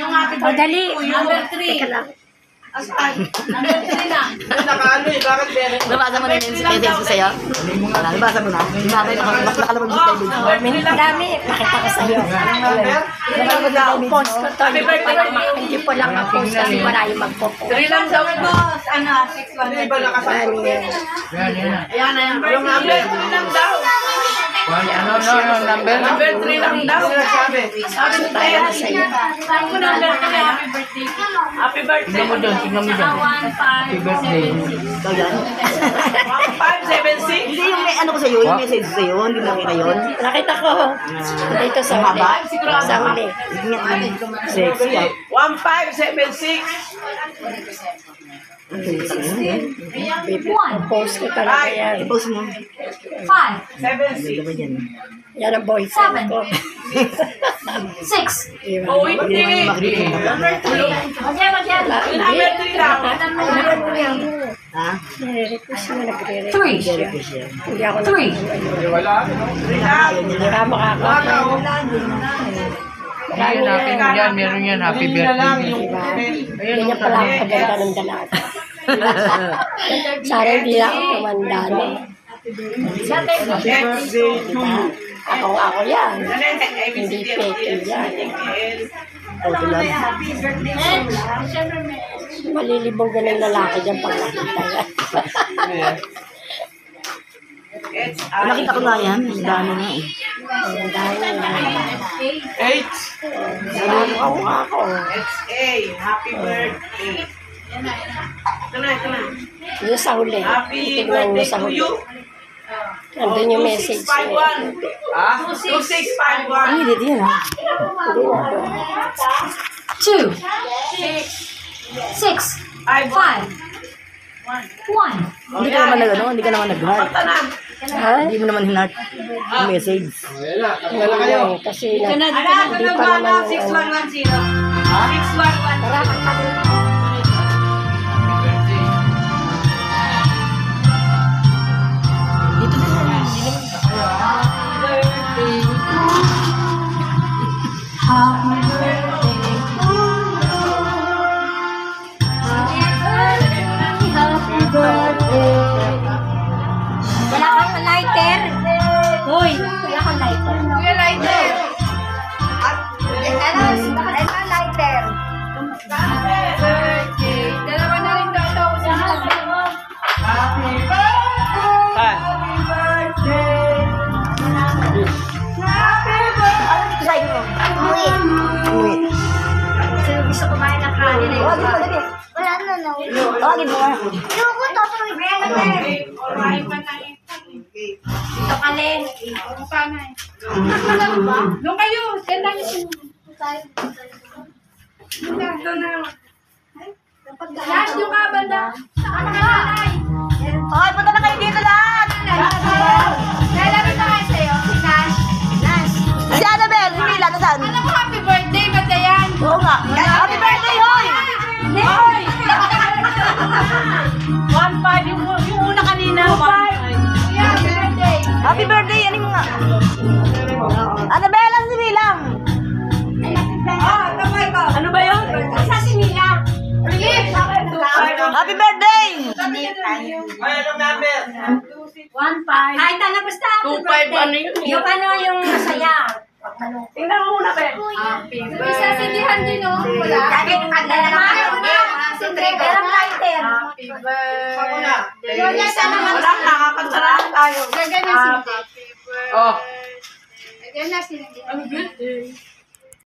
Yung happy O, dali. number 3. Teka lang. Number 3 na. Nakaano eh, bakit meron? Nabasa mo na yung message sa'yo? Wala, nabasa mo na. Nabasa nakalabag dito tayo dito. Dami. Pakita ko sa'yo. Post ko to. Hindi po lang mag-post kasi marami mag-post. 3 lang daw, boss. Ano, 6-1. Hindi ba nakasama? Yan na yung number 3 lang daw. Ano, number? Number 3 lang daw. Sabi. Sabi ni Tayo. Saan ko number 3? Happy birthday. Happy birthday. Tingnan mo dyan, tingnan mo dyan. Happy birthday. Ikaw yan? 1576. Hindi yung may ano ko sa'yo, yung message sa'yo, hindi mo nakita yun. Nakita ko. Dito sa huli. Sa huli. Sexy ah. 1576. Post ko talaga yan. I-post mo. 5. Ano ba yan? Yan ang boyfriend ko. 6. Oh, hindi. Number 3. Number 3 lang. Ha? Nire-request mo, nagre-request. Very siya. Hindi ako Wala. Kaya makakapain. Ayan, natin yan. Meron yan. Happy birthday. Ganyan pala ang paganda ng dalaga. Sana hindi na ako tumanda, no? Ako yan. Hindi fake yan. Ito lang. Malilibong ganun lalaki dyan pag nakita yan. Nakita ko nga yan. Ang dami na eh. Ang dami yan. 8. Ano ako. XA. Happy birthday. Ito na. Yung sa huli. Happy Tignan mo birthday sa to huli. you. Nandun yung message. 2651. Ha? 2651. Ay, dito yan ah. 2, 6, 5, 1. Hindi ka naman nag-ano, hindi ka naman nag-heart. Basta na. Ha? Hindi mo naman hinart yung message. Wala kayo. Kasi Ano, hindi pa naman yung 6110. 6110. Dito na yan. Wala kang lighter? Hoy, wala kang lighter. Kuya Lighter. Ano lighter? Happy birthday. Dalawa na rin daw ito. Happy birthday. Happy birthday. Happy birthday. Uwi. Gusto kumain ng kanin eh. Wala na na. Tawagin mo nga. Ayoko, tatawid mo na. Ito kaleng. Doon kayo. Send lang yung ito na. Lahat yung kabanda. Ano ka nanay? Hoy, punta na kayo dito lahat! Lalapit na kayo sa'yo. Si Nash. Nash. Si Annabelle, si Mila, nasaan? Alam mo, happy birthday. Ba't na yan? Oo nga. Happy birthday, hoy! Hoy! 1-5 yung una kanina. 1-5. Happy birthday. Happy birthday, ano mo nga? Annabelle, si Mila. Tamay ko. Ano ba yun? Sa sinila. Happy birthday! Ay, anong number? 1-5. Ay, tala basta. 2-5 ano yun? Yung ano yung masaya. Tingnan mo muna, Pe. Happy birthday. Sasindihan din, no? Wala. Lagi yung kanda naman. Pero lighter. Happy birthday. Wala, nakakansarahan tayo. Gaganyan Happy birthday. Oh. Gaganyan Happy birthday.